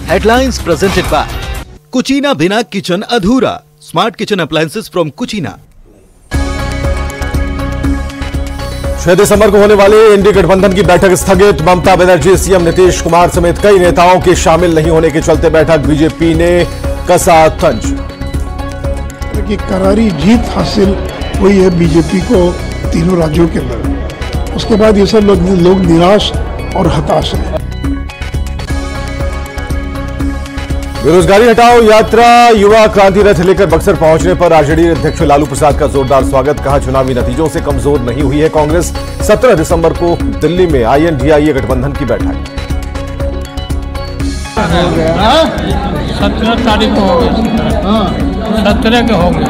Headlines presented by Cucina बिना kitchen अधूरा. Smart kitchen appliances from Cucina. 6 दिसंबर को होने वाले एनडीए गठबंधन की बैठक स्थगित. ममता बनर्जी, सीएम नीतीश कुमार समेत कई नेताओं के शामिल नहीं होने के चलते बैठक बीजेपी ने कसा तंज. की करारी जीत हासिल हुई है बीजेपी को तीनों राज्यों के अंदर. उसके बाद ये सब लोग निराश और हताश हैं. बेरोजगारी हटाओ यात्रा युवा क्रांति रथ लेकर बक्सर पहुंचने पर आरजेडी अध्यक्ष लालू प्रसाद का जोरदार स्वागत. कहा, चुनावी नतीजों से कमजोर नहीं हुई है कांग्रेस. 17 दिसंबर को दिल्ली में INDIA गठबंधन की बैठक. 17 तारीख को हो गया. 17 को हो गया.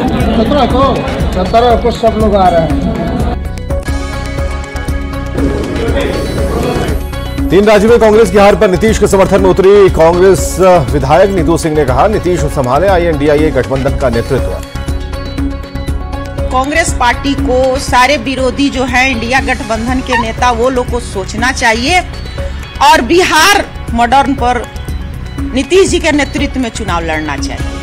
17 को सब लोग आ रहे हैं. 3 राज्यों में कांग्रेस की हार पर नीतीश के समर्थन में उतरी कांग्रेस विधायक नीतू सिंह ने कहा, नीतीश संभाले INDIA गठबंधन का नेतृत्व. कांग्रेस पार्टी को सारे विरोधी जो है इंडिया गठबंधन के नेता वो लोग को सोचना चाहिए और बिहार मॉडर्न पर नीतीश जी के नेतृत्व में चुनाव लड़ना चाहिए.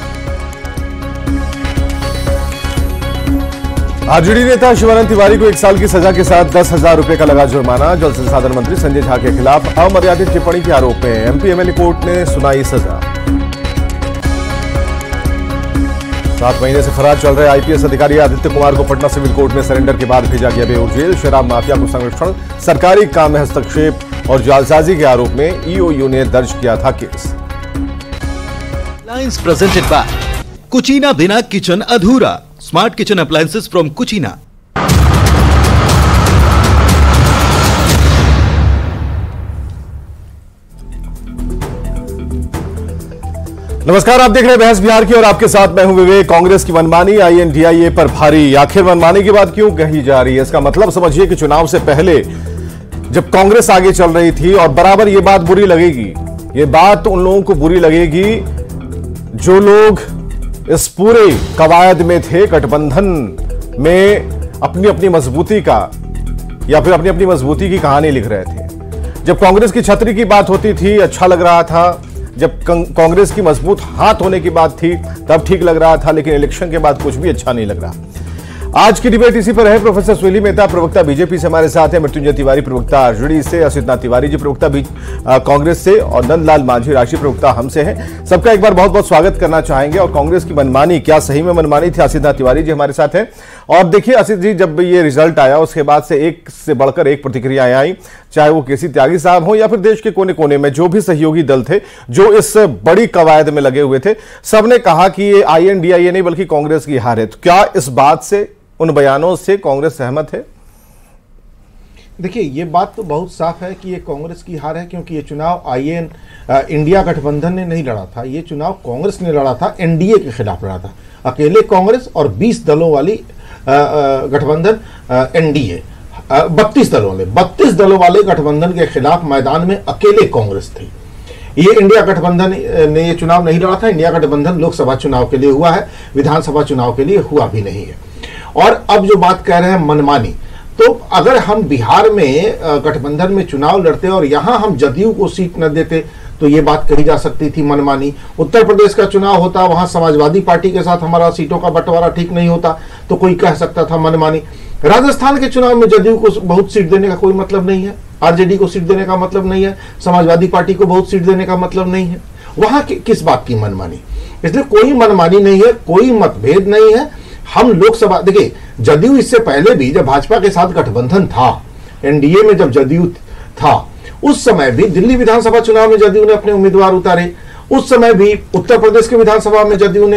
आरजेडी नेता शिवानंद तिवारी को 1 साल की सजा के साथ 10,000 रुपए का लगा जुर्माना. जल संसाधन मंत्री संजय झा के खिलाफ अमर्यादित टिप्पणी के आरोप में MP MLA कोर्ट ने सुनाई सजा. 7 महीने से फरार चल रहे IPS अधिकारी आदित्य कुमार को पटना सिविल कोर्ट में सरेंडर के बाद भेजा गया बेऊर जेल. शराब माफिया को संरक्षण, सरकारी काम में हस्तक्षेप और जालसाजी के आरोप में EOU ने दर्ज किया था case. Headlines presented by Cucina बिना किचन अधूरा. Smart kitchen appliances from Cucina. नमस्कार, आप देख रहे हैं बहस बिहार की और आपके साथ मैं हूं विवेक. कांग्रेस की मनमानी INDIA पर भारी. आखिर मनमानी की बात क्यों कही जा रही है? इसका मतलब समझिए कि चुनाव से पहले जब कांग्रेस आगे चल रही थी और बराबर ये बात बुरी लगेगी, ये बात उन लोगों को बुरी लगेगी जो लोग इस पूरे कवायद में थे, गठबंधन में अपनी अपनी मजबूती का या फिर अपनी अपनी मजबूती की कहानी लिख रहे थे. जब कांग्रेस की छतरी की बात होती थी अच्छा लग रहा था, जब कांग्रेस की मजबूत हाथ होने की बात थी तब ठीक लग रहा था, लेकिन इलेक्शन के बाद कुछ भी अच्छा नहीं लग रहा. आज की डिबेट इसी पर है. प्रोफेसर सुनील मेहता प्रवक्ता बीजेपी से हमारे साथ है, मृत्युंजय तिवारी प्रवक्ता आरजेडी से, असित तिवारी जी प्रवक्ता कांग्रेस से और नंदलाल मांझी राष्ट्रीय प्रवक्ता हमसे हैं. सबका एक बार बहुत बहुत स्वागत करना चाहेंगे. और कांग्रेस की मनमानी, क्या सही में मनमानी थी? असित तिवारी जी हमारे साथ हैं. और देखिए असित जी, जब ये रिजल्ट आया उसके बाद से एक से बढ़कर एक प्रतिक्रियाएं आई, चाहे वो केसी त्यागी साहब हो या फिर देश के कोने कोने में जो भी सहयोगी दल थे जो इस बड़ी कवायद में लगे हुए थे, सबने कहा कि ये INDIA नहीं बल्कि कांग्रेस की हार है. तो क्या इस बात से, उन बयानों से कांग्रेस सहमत है? देखिए, ये बात तो बहुत साफ है कि ये कांग्रेस की हार है, क्योंकि ये चुनाव इंडिया गठबंधन ने नहीं लड़ा था. ये चुनाव कांग्रेस ने लड़ा था, NDA के खिलाफ लड़ा था. अकेले कांग्रेस और 20 दलों वाली गठबंधन NDA, 32 दलों वाले गठबंधन के खिलाफ मैदान में अकेले कांग्रेस थी. ये इंडिया गठबंधन ने ये चुनाव नहीं लड़ा था. इंडिया गठबंधन लोकसभा चुनाव के लिए हुआ है, विधानसभा चुनाव के लिए हुआ भी नहीं है. और अब जो बात कह रहे हैं मनमानी, तो अगर हम बिहार में गठबंधन में चुनाव लड़ते और यहां हम जदयू को सीट न देते तो ये बात कही जा सकती थी मनमानी. उत्तर प्रदेश का चुनाव होता, वहां समाजवादी पार्टी के साथ हमारा सीटों का बंटवारा ठीक नहीं होता तो कोई कह सकता था मनमानी. राजस्थान के चुनाव में जदयू को बहुत सीट देने का कोई मतलब नहीं है, RJD को सीट देने का मतलब नहीं है, समाजवादी पार्टी को बहुत सीट देने का मतलब नहीं है. वहां किस बात की मनमानी? इसलिए कोई मनमानी नहीं है, कोई मतभेद नहीं है. हम लोकसभा, देखिए जदयू इससे पहले भी जब भाजपा के साथ गठबंधन था, NDA में जब जदयू था, उस समय भी दिल्ली विधानसभा चुनाव में जदयू ने अपने उम्मीदवार उतारे. उस समय भी उत्तर प्रदेश के विधानसभा में जदयू ने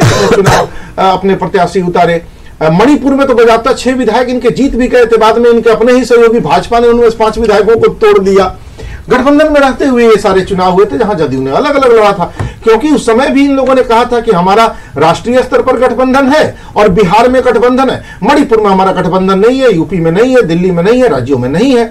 अपने प्रत्याशी उतारे. मणिपुर में तो बजाता 6 विधायक इनके जीत भी गए थे. बाद में इनके अपने ही सहयोगी भाजपा ने उनमें 5 विधायकों को तोड़ दिया. गठबंधन में रहते हुए ये सारे चुनाव हुए थे जहां जदयू ने अलग अलग लड़ा था, क्योंकि उस समय भी इन लोगों ने कहा था कि हमारा राष्ट्रीय स्तर पर गठबंधन है और बिहार में गठबंधन है, मणिपुर में हमारा गठबंधन नहीं है, यूपी में नहीं है, दिल्ली में नहीं है, राज्यों में नहीं है.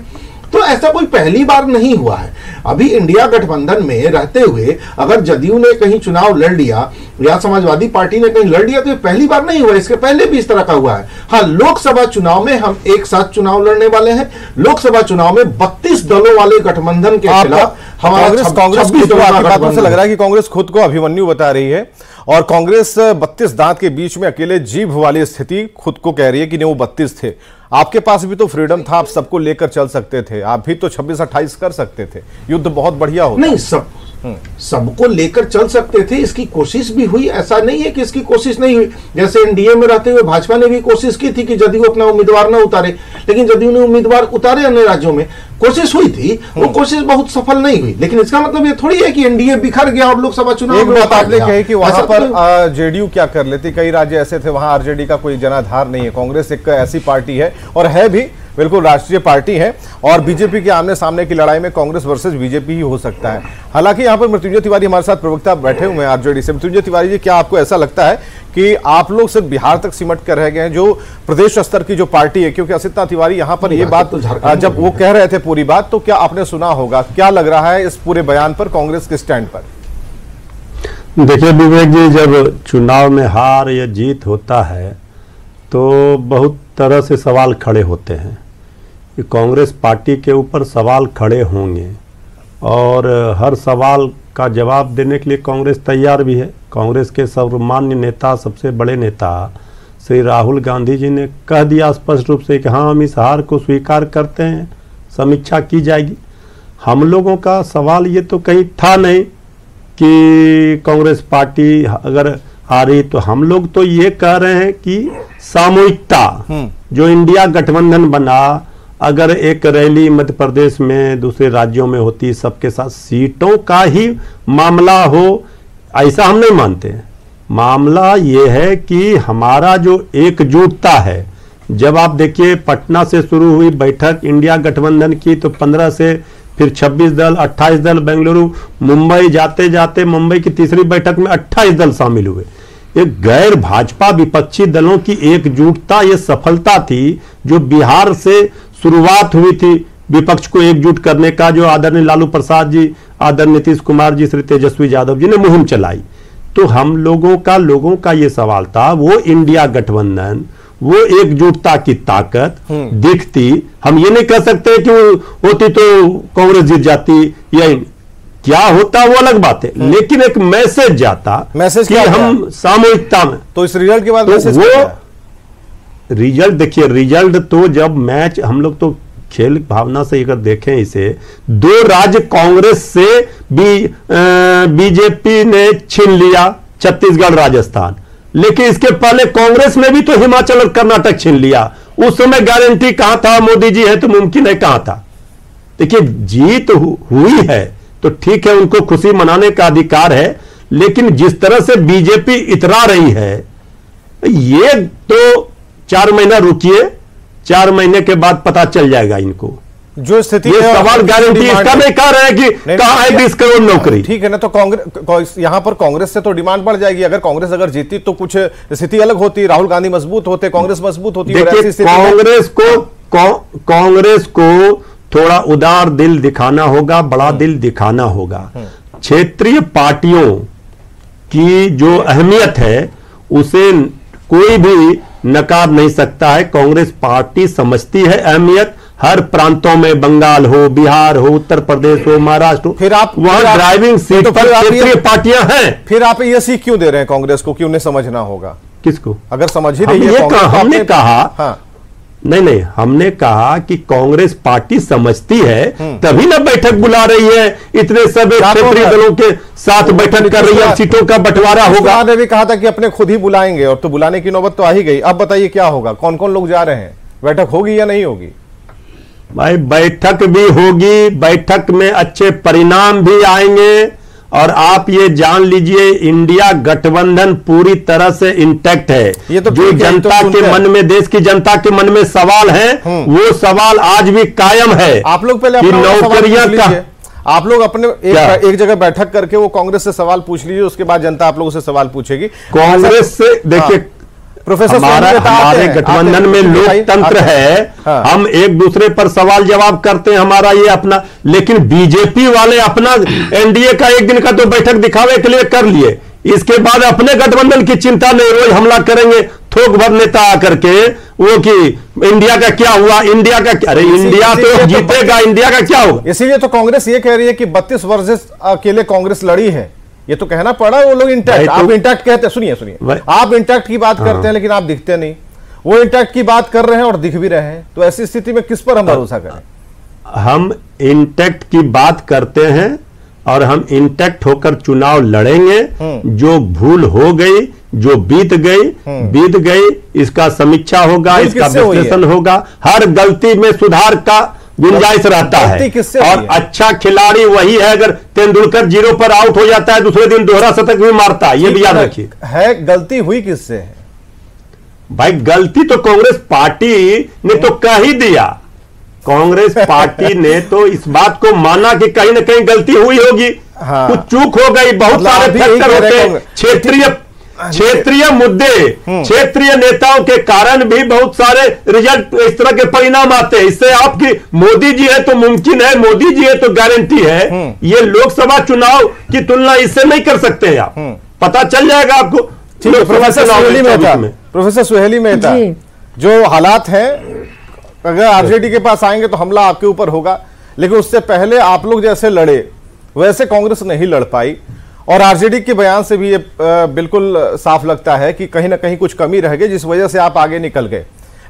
तो ऐसा कोई पहली बार नहीं हुआ है। अभी इंडिया गठबंधन में रहते हुए अगर जदयू ने कहीं चुनाव लड़ लिया या समाजवादी पार्टी ने कहीं लड़ लिया तो ये पहली बार नहीं हुआ, इसके पहले भी इस तरह का हुआ है। हाँ, लोकसभा चुनाव में हम एक साथ चुनाव लड़ने वाले हैं। लोकसभा चुनाव में 32 दलों वाले गठबंधन के खिलाफ हमारा कांग्रेस से लग रहा है कि कांग्रेस खुद को अभिमन्यु बता रही है और कांग्रेस 32 दांत के बीच में अकेले जीभ वाली स्थिति खुद को कह रही है कि नहीं, वो 32 थे। आपके पास भी तो फ्रीडम था, आप सबको लेकर चल सकते थे, आप भी तो 26-28 कर सकते थे, युद्ध बहुत बढ़िया होता। नहीं, सबको लेकर चल सकते थे, इसकी कोशिश भी हुई, ऐसा नहीं है कि इसकी कोशिश नहीं हुई। जैसे एनडीए में रहते हुए भाजपा ने भी कोशिश की थी कि जदयू अपना उम्मीदवार न उतारे, लेकिन जदयू ने उम्मीदवार उतारे अन्य राज्यों में, कोशिश हुई थी, वो कोशिश बहुत सफल नहीं हुई। लेकिन इसका मतलब ये थोड़ी है कि एनडीए बिखर गया और लोकसभा चुनाव एक बात आपने कही कि वहां पर जेडीयू क्या कर लेती, कई राज्य ऐसे थे वहां आरजेडी का कोई जनाधार नहीं है। कांग्रेस एक ऐसी पार्टी है और है भी बिल्कुल राष्ट्रीय पार्टी है और बीजेपी के आमने सामने की लड़ाई में कांग्रेस वर्सेस बीजेपी ही हो सकता है। हालांकि यहां पर मृत्युंजय तिवारी हमारे साथ प्रवक्ता बैठे हुए हैं आरजेडी से। मृत्युंजय तिवारी जी, क्या आपको ऐसा लगता है कि आप लोग सिर्फ बिहार तक सिमट कर रह गए हैं, जो प्रदेश स्तर की जो पार्टी है? क्योंकि असिता तिवारी यहां पर ये बात जब वो कह रहे थे पूरी बात, तो क्या आपने सुना होगा, क्या लग रहा है इस पूरे बयान पर कांग्रेस के स्टैंड पर? देखिए विवेक जी, जब चुनाव में हार या जीत होता है तो बहुत तरह से सवाल खड़े होते हैं कि कांग्रेस पार्टी के ऊपर सवाल खड़े होंगे और हर सवाल का जवाब देने के लिए कांग्रेस तैयार भी है। कांग्रेस के सर्वमान्य नेता, सबसे बड़े नेता श्री राहुल गांधी जी ने कह दिया स्पष्ट रूप से कि हाँ, हम इस हार को स्वीकार करते हैं, समीक्षा की जाएगी। हम लोगों का सवाल ये तो कहीं था नहीं कि कांग्रेस पार्टी अगर हारी, तो हम लोग तो ये कह रहे हैं कि सामूहिकता जो इंडिया गठबंधन बना, अगर एक रैली मध्य प्रदेश में दूसरे राज्यों में होती, सबके साथ सीटों का ही मामला हो, ऐसा हम नहीं मानते। मामला ये है कि हमारा जो एकजुटता है, जब आप देखिए पटना से शुरू हुई बैठक इंडिया गठबंधन की, तो 15 से फिर 26 दल, 28 दल, बेंगलुरु, मुंबई जाते जाते मुंबई की तीसरी बैठक में 28 दल शामिल हुए। एक गैर भाजपा विपक्षी दलों की एकजुटता, ये सफलता थी जो बिहार से शुरुआत हुई थी विपक्ष को एकजुट करने का, जो आदरणीय लालू प्रसाद जी, आदरणीय नीतीश कुमार जी, श्री तेजस्वी यादव जी ने मुहिम चलाई। तो हम लोगों का ये सवाल था, वो इंडिया गठबंधन, वो एकजुटता की ताकत दिखती। हम ये नहीं कह सकते कि होती तो कांग्रेस जीत जाती या क्या होता, वो अलग बात है, लेकिन एक मैसेज जाता, मैसेज कि हम सामूहिकता में। तो इस रिजल्ट के बाद तो वो रिजल्ट देखिए, रिजल्ट तो जब मैच हम लोग तो खेल भावना से अगर देखें इसे, 2 राज्य कांग्रेस से बीजेपी ने छीन लिया, छत्तीसगढ़, राजस्थान, लेकिन इसके पहले कांग्रेस ने भी तो हिमाचल और कर्नाटक छीन लिया। उस समय गारंटी कहां था, मोदी जी है तो मुमकिन है, कहां था? देखिए, जीत हुई है तो ठीक है, उनको खुशी मनाने का अधिकार है, लेकिन जिस तरह से बीजेपी इतरा रही है, ये तो 4 महीना रुकिए, 4 महीने के बाद पता चल जाएगा इनको जो स्थिति। ये सवाल गारंटी इसका नहीं कह रहे हैं कि कहां है 20 करोड़ नौकरी। ठीक है ना, तो कांग्रेस यहां पर कांग्रेस से तो डिमांड बढ़ जाएगी। अगर कांग्रेस अगर जीती तो कुछ स्थिति अलग होती, राहुल गांधी मजबूत होते, कांग्रेस मजबूत होती। देखिए, कांग्रेस को थोड़ा उदार दिल दिखाना होगा, बड़ा दिल दिखाना होगा। क्षेत्रीय पार्टियों की जो अहमियत है उसे कोई भी नकार नहीं सकता है। कांग्रेस पार्टी समझती है अहमियत, हर प्रांतों में, बंगाल हो, बिहार हो, उत्तर प्रदेश हो, महाराष्ट्र हो, फिर आप वहां ड्राइविंग सीट पर क्षेत्रीय पार्टियां हैं। फिर आप ये सीख क्यों दे रहे हैं कांग्रेस को कि उन्हें समझना होगा? किसको? अगर समझ ही नहीं है, हमने कहा, हाँ, नहीं, हमने कहा कि कांग्रेस पार्टी समझती है, तभी ना बैठक बुला रही है, इतने सब क्षेत्रीय दलों के साथ बैठक कर रही है, सीटों का बंटवारा होगा। ने भी कहा था कि अपने खुद ही बुलाएंगे, और तो बुलाने की नौबत तो आ ही गई। अब बताइए क्या होगा, कौन कौन लोग जा रहे हैं, बैठक होगी या नहीं होगी? भाई, बैठक भी होगी, बैठक में अच्छे परिणाम भी आएंगे, और आप ये जान लीजिए इंडिया गठबंधन पूरी तरह से इंटैक्ट है। ये तो जो जनता के मन में, देश की जनता के मन में सवाल है, वो सवाल आज भी कायम है। आप लोग पहले नौकरियां का, आप लोग अपने एक जगह बैठक करके वो कांग्रेस से सवाल पूछ लीजिए, उसके बाद जनता आप लोगों से सवाल पूछेगी। कांग्रेस से देखिए, प्रोफेसर हमारे गठबंधन में लोकतंत्र है। हाँ। हम एक दूसरे पर सवाल जवाब करते हैं, हमारा ये अपना, लेकिन बीजेपी वाले अपना एनडीए का एक दिन का तो बैठक दिखावे के लिए कर लिए, इसके बाद अपने गठबंधन की चिंता नहीं, रोज हमला करेंगे थोक भर नेता आकर के, वो कि इंडिया का क्या हुआ, इंडिया का क्या, अरे इंडिया तो जीतेगा, इंडिया का क्या होगा। इसीलिए तो कांग्रेस ये कह रही है कि 32 वर्सेस अकेले कांग्रेस लड़ी है, ये तो कहना पड़ा। वो लोग इंटैक्ट, आप इंटैक्ट कहते हैं, सुनिए आप इंटैक्ट की बात करते हैं लेकिन आप दिखते नहीं, वो इंटैक्ट की बात कर रहे हैं और दिख भी रहे हैं, तो ऐसी स्थिति में किस पर हम भरोसा करें? हम इंटैक्ट की बात करते हैं और हम इंटैक्ट होकर चुनाव लड़ेंगे। जो भूल हो गई, जो बीत गई, इसका समीक्षा होगा, इसका विश्लेषण होगा। हर गलती में सुधार का गुंजाइश रहता है, और अच्छा खिलाड़ी वही है। अगर तेंदुलकर 0 पर आउट हो जाता है, दूसरे दिन दोहरा शतक भी मारता है, ये भी याद रखिए। है गलती हुई किससे है भाई? गलती तो कांग्रेस पार्टी ने तो कह ही दिया। कांग्रेस पार्टी ने तो इस बात को माना कि कहीं ना कहीं गलती हुई होगी। हाँ। कुछ चूक हो गई, बहुत सारे फैक्टर होते हैं, क्षेत्रीय मुद्दे, क्षेत्रीय नेताओं के कारण भी बहुत सारे रिजल्ट, इस तरह के परिणाम आते हैं। इससे आपकी मोदी जी है तो मुमकिन है, मोदी जी है तो गारंटी है। ये लोकसभा चुनाव की तुलना इससे नहीं कर सकते हैं आप, पता चल जाएगा आपको। प्रोफेसर सुहेली मेहता, जो हालात हैं, अगर आरजेडी के पास आएंगे तो हमला आपके ऊपर होगा, लेकिन उससे पहले आप लोग जैसे लड़े वैसे कांग्रेस नहीं लड़ पाई, और आरजेडी के बयान से भी ये बिल्कुल साफ लगता है कि कहीं ना कहीं कुछ कमी रह गई, जिस वजह से आप आगे निकल गए।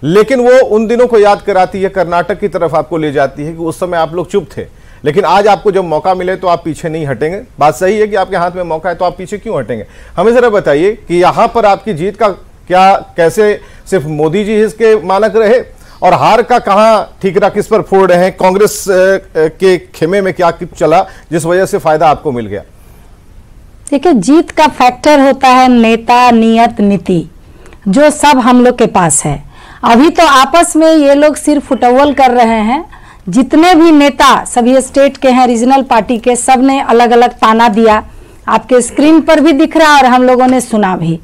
लेकिन वो उन दिनों को याद कराती है, कर्नाटक की तरफ आपको ले जाती है कि उस समय आप लोग चुप थे, लेकिन आज आपको जब मौका मिले तो आप पीछे नहीं हटेंगे। बात सही है कि आपके हाथ में मौका है, तो आप पीछे क्यों हटेंगे? हमें जरा बताइए कि यहां पर आपकी जीत का क्या, कैसे सिर्फ मोदी जी इसके मानक रहे, और हार का कहां ठीकरा किस पर फोड़ रहे हैं? कांग्रेस के खेमे में क्या चला जिस वजह से फायदा आपको मिल गया? देखिए, जीत का फैक्टर होता है नेता, नियत, नीति, जो सब हम लोग के पास है। अभी तो आपस में ये लोग सिर्फ फुटबॉल कर रहे हैं। जितने भी नेता सभी स्टेट के हैं, रीजनल पार्टी के, सब ने अलग अलग ताना दिया, आपके स्क्रीन पर भी दिख रहा और हम लोगों ने सुना भी।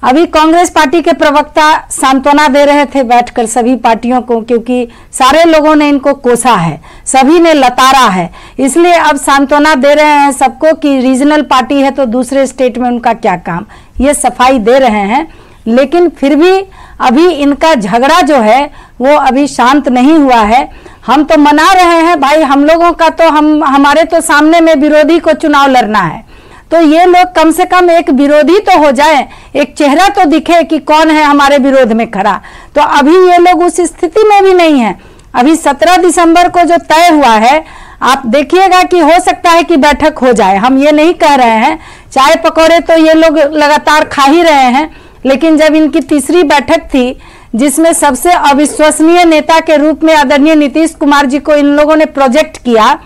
अभी कांग्रेस पार्टी के प्रवक्ता सांत्वना दे रहे थे बैठकर सभी पार्टियों को, क्योंकि सारे लोगों ने इनको कोसा है, सभी ने लतारा है, इसलिए अब सांत्वना दे रहे हैं सबको कि रीजनल पार्टी है तो दूसरे स्टेट में उनका क्या काम, ये सफाई दे रहे हैं। लेकिन फिर भी अभी इनका झगड़ा जो है वो अभी शांत नहीं हुआ है। हम तो मना रहे हैं भाई, हम लोगों का तो हमारे तो सामने में विरोधी को चुनाव लड़ना है, तो ये लोग कम से कम एक विरोधी तो हो जाए, एक चेहरा तो दिखे कि कौन है हमारे विरोध में खड़ा। तो अभी ये लोग उस स्थिति में भी नहीं है। अभी 17 दिसंबर को जो तय हुआ है, आप देखिएगा कि हो सकता है कि बैठक हो जाए। हम ये नहीं कह रहे हैं, चाय पकौड़े तो ये लोग लगातार खा ही रहे हैं, लेकिन जब इनकी तीसरी बैठक थी जिसमें सबसे अविश्वसनीय नेता के रूप में आदरणीय नीतीश कुमार जी को इन लोगों ने प्रोजेक्ट किया,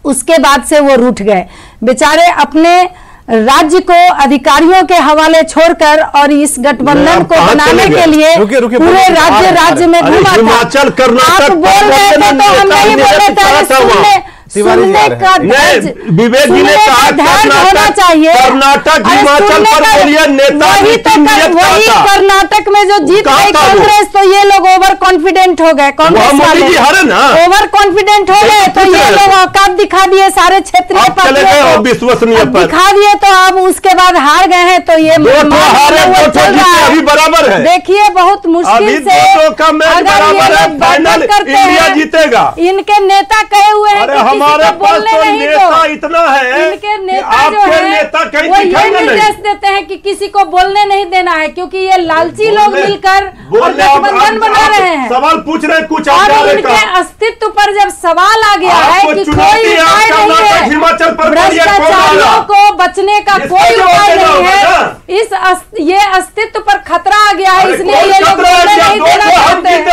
उसके बाद से वो रूठ गए बेचारे। अपने राज्य को अधिकारियों के हवाले छोड़कर और इस गठबंधन को बनाने के लिए पूरे राज्य में घूमा था। हिमाचल, कर्नाटक, आप बोल रहे थे तो हम नहीं बोल रहे थे, सुनने का विवेक जी ने कहा होना चाहिए। कर्नाटक, हिमाचल पर बोलिए नेता, वही कर्नाटक में जो जीत गई कांग्रेस, तो ये लोग ओवर कॉन्फिडेंट हो गए, कांग्रेस वाले ओवर कॉन्फिडेंट हो गए, तो ये लोग औकात दिखा दिए सारे क्षेत्रीय पार्टियों को दिखा दिए, तो अब उसके बाद हार गए हैं। तो ये बराबर है, देखिए बहुत मुश्किल से जीतेगा। इनके नेता कहे हुए हैं हमारे पास तो नेता इतना है, इनके नेता जो है वो ये निर्देश देते हैं कि किसी को बोलने नहीं देना है, क्योंकि ये लालची लोग मिलकर गठबंधन बना रहे हैं। सवाल पूछ रहे कुछ, और इनके अस्तित्व पर जब सवाल आ गया है कि कोई उपाय नहीं है, भ्रष्टाचारियों को बचने का कोई उपाय नहीं है, ये अस्तित्व पर खतरा आ गया है, इसलिए ये लोग बोलने नहीं देना चाहते हैं।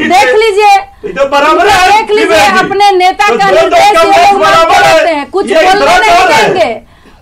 देख लीजिए, देख लीजिए अपने नेता का निर्देश ये लोग मानते हैं, कुछ बोलने नहीं देंगे,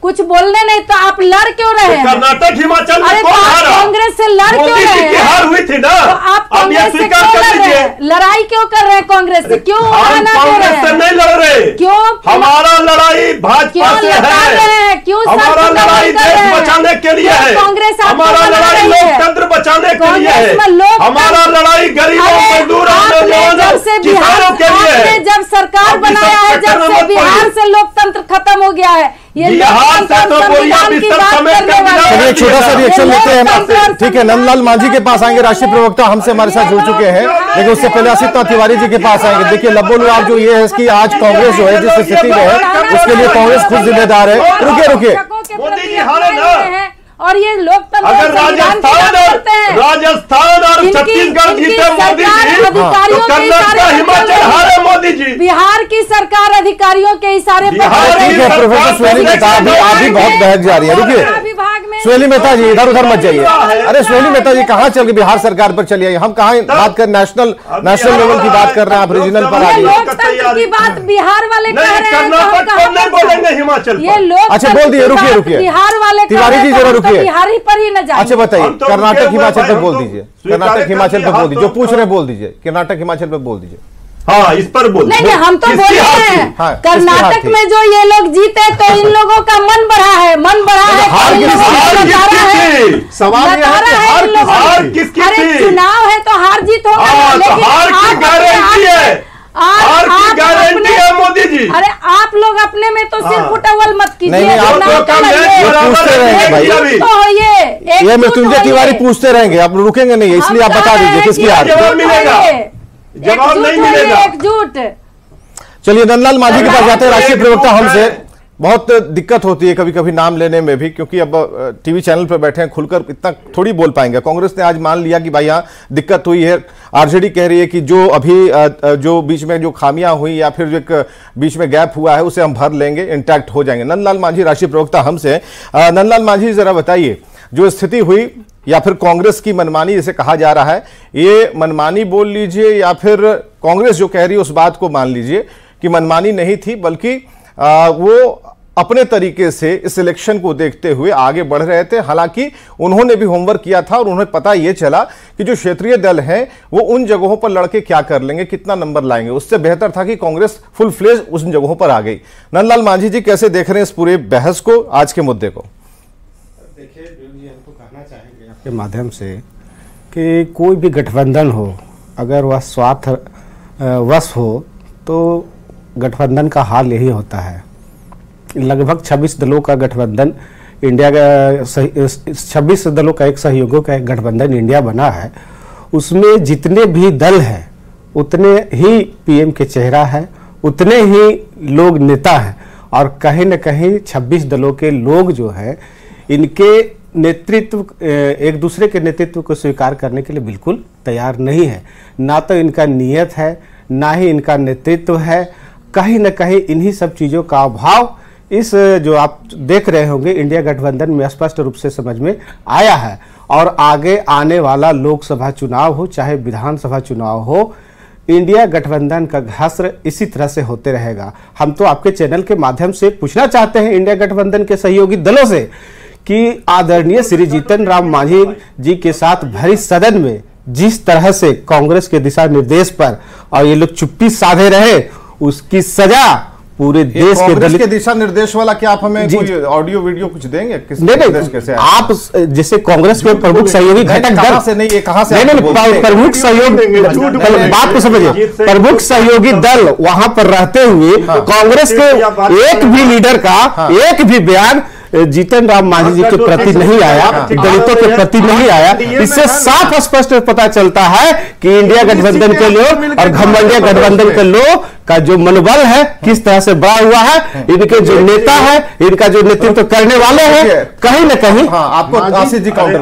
कुछ बोलने नहीं। तो आप लड़ क्यों रहे हैं? कर्नाटक, हिमाचल में अरे तो आप कांग्रेस से लड़ क्यों रहे हैं? हार हुई थी ना, तो आप कांग्रेस से क्यों लड़ रहे हैं? लड़ाई क्यों कर रहे हैं कांग्रेस से? क्यों कांग्रेस से नहीं लड़ रहे? क्यों हमारा लड़ाई भाजपा से है। क्यों हमारा लड़ाई देश बचाने के लिए है, कांग्रेस हमारा लड़ाई लोकतंत्र बचाने के लिए है, हमारा लड़ाई गरीबों मजदूरों नौजवानों किसानों के लिए है। जब सरकार बनाया है, जब से बिहार से लोकतंत्र खत्म हो गया है, ये बिहार से तो संविधान की बात करने वाले। एक छोटा सा रिएक्शन लेते हैं, ठीक है। नंदलाल मांझी के पास आएंगे, राष्ट्रीय प्रवक्ता हमसे हमारे साथ जुड़ चुके हैं, लेकिन उससे पहले आसिफ तिवारी जी के पास आएंगे। देखिए लब्बो आप जो ये है कि आज कांग्रेस जो है जिस स्थिति में है उसके लिए कांग्रेस खुद जिम्मेदार है। रुकिए मोदी जी हारे ना, और ये लोकतंत्र अगर राजस्थान और छत्तीसगढ़ जीते मोदी जी तो कर्नाटक हिमाचल हारे मोदी जी। बिहार की सरकार अधिकारियों के इशारे पर प्रोफेसर सुहेली मेहता आप भी बहुत बहक जा रही है। रुकिए सुहेली मेहता जी, इधर उधर मत जाइए। अरे सुहेली मेहता जी कहाँ चल गए, बिहार सरकार पर चलिए। हम कहाँ बात कर नेशनल लेवल की बात कर रहे हैं, आप रीजनल पर आ गए। लोकतंत्र की बात बिहार वाले कह रहे हैं, कर्नाटक नहीं बोलेंगे हिमाचल। ये लोग अच्छा बोल दिए, रुकिए बिहार वाले तिवारी जी जरा रुकिए, बिहारी पर ही न जाए। अच्छा बताइए, कर्नाटक हिमाचल पर बोल दीजिए, कर्नाटक हिमाचल पर बोल दीजिए, जो पूछ रहे बोल दीजिए, कर्नाटक हिमाचल पर बोल दीजिए। हाँ इस पर बोल। नहीं हम तो बोल रहे हैं कर्नाटक में जो ये लोग जीते तो इन लोगों का मन बढ़ा है, सवाल हार किसकी थी? चुनाव है तो हार जीत होगा, लेकिन हार की गारंटी है, हार की गारंटी है मोदी जी। अरे आप लोग अपने में तो सिर्फ उटावल मत कीजिए। पूछते रहेंगे भाई, तो ये मृत्युंजय तिवारी पूछते रहेंगे, आप रुकेंगे नहीं, इसलिए आप बता दीजिए किसकी हार। जवाब नहीं मिलेगा, एकजुट। चलिए नंदलाल मांझी के पास जाते हैं, राष्ट्रीय प्रवक्ता हमसे। बहुत दिक्कत होती है कभी कभी नाम लेने में भी, क्योंकि अब टीवी चैनल पर बैठे हैं, खुलकर इतना थोड़ी बोल पाएंगे। कांग्रेस ने आज मान लिया कि भाई यहाँ दिक्कत हुई है, आरजेडी कह रही है कि जो अभी जो बीच में जो खामियां हुई या फिर जो एक बीच में गैप हुआ है उसे हम भर लेंगे, इंटैक्ट हो जाएंगे। नंदलाल मांझी राष्ट्रीय प्रवक्ता हमसे। नंदलाल मांझी जरा बताइए, जो स्थिति हुई या फिर कांग्रेस की मनमानी जिसे कहा जा रहा है, ये मनमानी बोल लीजिए या फिर कांग्रेस जो कह रही है उस बात को मान लीजिए कि मनमानी नहीं थी, बल्कि वो अपने तरीके से इस इलेक्शन को देखते हुए आगे बढ़ रहे थे। हालांकि उन्होंने भी होमवर्क किया था और उन्हें पता यह चला कि जो क्षेत्रीय दल हैं वो उन जगहों पर लड़के क्या कर लेंगे, कितना नंबर लाएंगे। उससे बेहतर था कि कांग्रेस फुल फ्लेज उन जगहों पर आ गई। नंदलाल मांझी जी कैसे देख रहे हैं इस पूरे बहस को, आज के मुद्दे को? देखिए जी, हमको कहना चाहेंगे आपके माध्यम से कि कोई भी गठबंधन हो, अगर वह स्वार्थ वश हो तो गठबंधन का हाल यही होता है। लगभग 26 दलों का गठबंधन इंडिया का 26 दलों का एक सहयोगों का एक गठबंधन इंडिया बना है। उसमें जितने भी दल हैं उतने ही पीएम के चेहरा है, उतने ही लोग नेता हैं, और कहीं न कहीं 26 दलों के लोग जो हैं इनके नेतृत्व, एक दूसरे के नेतृत्व को स्वीकार करने के लिए बिल्कुल तैयार नहीं है। ना तो इनका नियत है, ना ही इनका नेतृत्व है। कहीं न कहीं इन्हीं सब चीज़ों का अभाव इस जो आप देख रहे होंगे इंडिया गठबंधन में स्पष्ट रूप से समझ में आया है। और आगे आने वाला लोकसभा चुनाव हो चाहे विधानसभा चुनाव हो, इंडिया गठबंधन का घसर इसी तरह से होते रहेगा। हम तो आपके चैनल के माध्यम से पूछना चाहते हैं इंडिया गठबंधन के सहयोगी दलों से कि आदरणीय श्री जीतन राम मांझी जी के साथ भरी सदन में जिस तरह से कांग्रेस के दिशा निर्देश पर और ये लोग चुप्पी साधे रहे, उसकी सजा पूरे देश के दलित के दिशा निर्देश वाला क्या आप हमें कोई ऑडियो वीडियो कुछ देंगे? किस निर्देश कैसे आप जैसे कांग्रेस के प्रमुख सहयोगी घटक दल से नहीं, ये कहां से प्रमुख सहयोगी बात को समझिए, प्रमुख सहयोगी दल वहां पर रहते हुए कांग्रेस के एक भी लीडर का एक भी बयान जीतन राम मांझी जी के प्रति नहीं आया, दलितों के प्रति नहीं आया। इससे साफ स्पष्ट पता चलता है कि इंडिया गठबंधन के लोग और घमंडिया गठबंधन के लोग का जो मनोबल है किस तरह से बढ़ा हुआ है। इनके जो नेता है, इनका जो नेतृत्व करने वाले हैं, कहीं न कहीं आपको आशीष जी काउंटर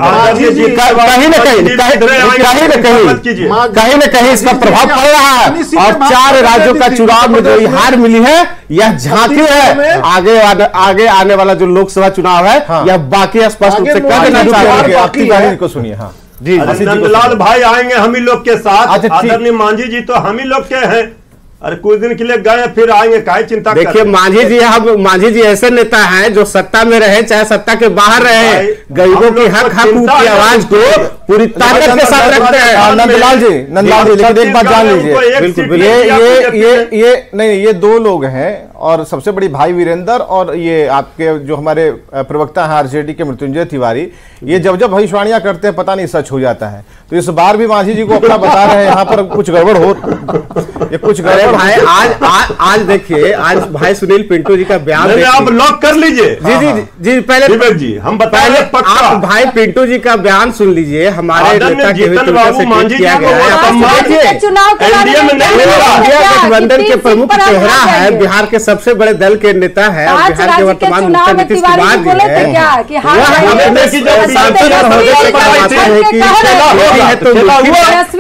कहीं न कहीं इसका प्रभाव पड़ रहा है। और 4 राज्यों का चुनाव में जो हार मिली है यह झांकी है। आगे आने वाला जो लोकसभा चुनाव है यह बाकी स्पष्ट रूप से कर देना चाहिए। को सुनिए। हाँ जी, नंदलाल भाई आएंगे हम ही लोग के साथ, आदरणीय मांझी जी तो हम ही लोग के हैं। अरे कुछ दिन के लिए गए फिर आएंगे, काहे चिंता। देखिए मांझी जी ऐसे नेता हैं जो सत्ता में रहे चाहे सत्ता के बाहर रहे, गरीबों की हक की आवाज को पूरी ताकत के साथ रखते हैं। नंदलाल जी लेकिन एक बात जान लीजिए, ये नहीं, ये 2 लोग हैं और सबसे बड़ी भाई वीरेंद्र और ये आपके जो हमारे प्रवक्ता हैं आरजेडी के मृत्युंजय तिवारी, ये जब जब भविष्यवाणियां करते हैं पता नहीं सच हो जाता है। तो इस बार भी मांझी जी को अपना बता रहे हैं, यहाँ पर कुछ गड़बड़ हो, ये कुछ गड़बड़। भाई आज देखिए, आज भाई सुनील पिंटू जी का बयान आप लॉक कर लीजिए। जी जी जी, पहले विवेक जी हम बताएंगे, आप भाई पिंटू जी का बयान सुन लीजिए। हमारे नेता के किया गया है, इंडिया गठबंधन के प्रमुख चेहरा है, बिहार के सबसे बड़े दल के नेता है, बिहार के वर्तमान मुख्यमंत्री नीतीश कुमार जी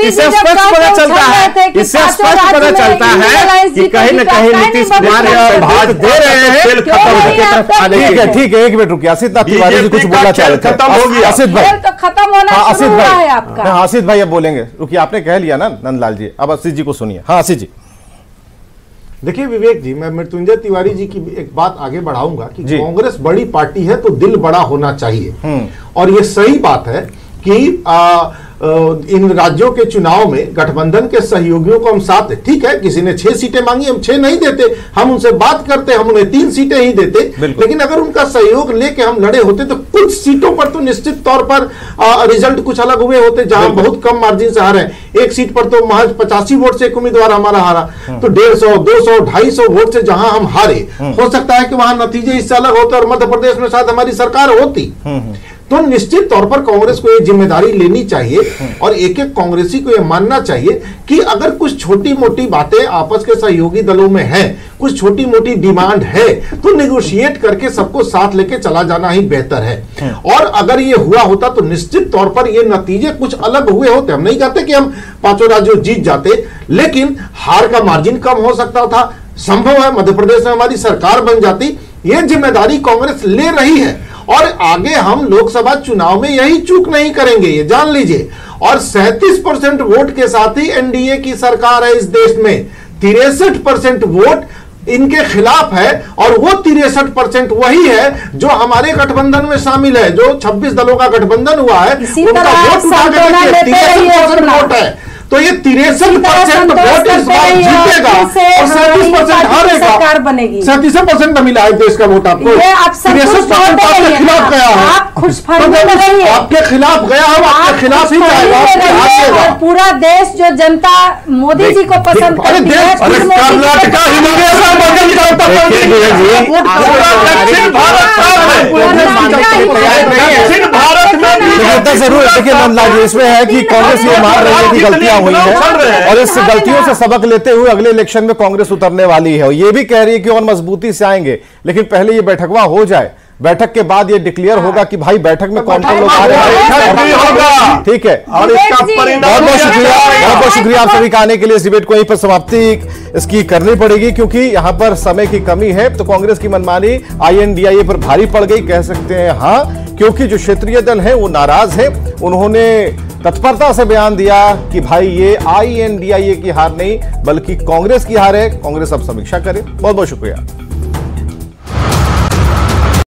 इससे स्पष्ट पता चलता है, इससे स्पष्ट पता चलता है कि कहीं न कहीं नीतीश कुमार भाग दे रहे हैं। ठीक है, एक मिनट रुकिए। आसित तिवारी जी कुछ बोलना चाह रहे थे। खत्म हो गया, आसित भाई तो खत्म होना शुरू हुआ है आपका। आसित भाई अब बोलेंगे, रुकिए, आपने कह लिया ना नंदलाल जी, अब आसित जी को सुनिए। हाँ आसित जी। देखिए विवेक जी, मैं मृत्युंजय तिवारी जी की एक बात आगे बढ़ाऊंगा कि कांग्रेस बड़ी पार्टी है तो दिल बड़ा होना चाहिए, और ये सही बात है कि इन राज्यों के चुनाव में गठबंधन के सहयोगियों को हम साथ, ठीक है, किसी ने 6 सीटें मांगी, हम 6 नहीं देते, हम उनसे बात करते, हम उन्हें 3 सीटें ही देते, लेकिन अगर उनका सहयोग लेके हम लड़े होते तो कुछ सीटों पर तो निश्चित तौर पर रिजल्ट कुछ अलग हुए होते, जहां बहुत कम मार्जिन से हारे। एक सीट पर तो महज 85 वोट से एक उम्मीदवार हमारा हारा, तो 150, 200, 250 वोट से जहां हम हारे, हो सकता है कि वहां नतीजे इससे अलग होते और मध्य प्रदेश में शायद हमारी सरकार होती। तो निश्चित तौर पर कांग्रेस को ये जिम्मेदारी लेनी चाहिए और एक एक कांग्रेसी को ये मानना चाहिए कि अगर कुछ छोटी मोटी बातें आपस के सहयोगी दलों में हैं, कुछ छोटी मोटी डिमांड है, तो नेगोशिएट करके सबको साथ लेके चला जाना ही बेहतर है। और अगर ये हुआ होता तो निश्चित तौर पर ये नतीजे कुछ अलग हुए होते। हम नहीं कहते कि हम 5 राज्यों जीत जाते, लेकिन हार का मार्जिन कम हो सकता था। संभव है मध्य प्रदेश में हमारी सरकार बन जाती। ये जिम्मेदारी कांग्रेस ले रही है और आगे हम लोकसभा चुनाव में यही चूक नहीं करेंगे, ये जान लीजिए। और 37% वोट के साथ ही एनडीए की सरकार है इस देश में। 63% वोट इनके खिलाफ है और वो 63% वही है जो हमारे गठबंधन में शामिल है, जो 26 दलों का गठबंधन हुआ है, उनका वोट उठा के देखिए 63% वोट है। तो ये 63% वोट इस बार जीतेगा और 37% हारेगा। 37% मिला है देश का वोट आपको, 63% आपके खिलाफ गया है, आपके खिलाफ गया है, आपके खिलाफ ही जाएगा। पूरा देश जो जनता मोदी जी को पसंद करती है, कर्नाटका जरूर। देखिए नंदलाल जी, इसमें है कि कांग्रेस ये मान रही है कि गलतियां हुई हैं और इस गलतियों से सबक लेते हुए अगले इलेक्शन में कांग्रेस उतरने वाली है। और ये भी कह रही है कि और मजबूती से आएंगे, लेकिन पहले ये बैठकवा हो जाए। बैठक के बाद ये डिक्लेयर होगा कि भाई बैठक में कौन कौन लोग आ रहे हैं। ठीक है, और इसका परिणाम बहुत बहुत शुक्रिया आप सभी का आने के लिए। इस डिबेट को यहीं पर समाप्ति इसकी करनी पड़ेगी क्योंकि यहां पर समय की कमी है। तो कांग्रेस की मनमानी INDIA पर भारी पड़ गई, कह सकते हैं हाँ, क्योंकि जो क्षेत्रीय दल है वो नाराज है। उन्होंने तत्परता से बयान दिया कि भाई ये INDIA की हार नहीं बल्कि कांग्रेस की हार है। कांग्रेस अब समीक्षा करे। बहुत बहुत शुक्रिया।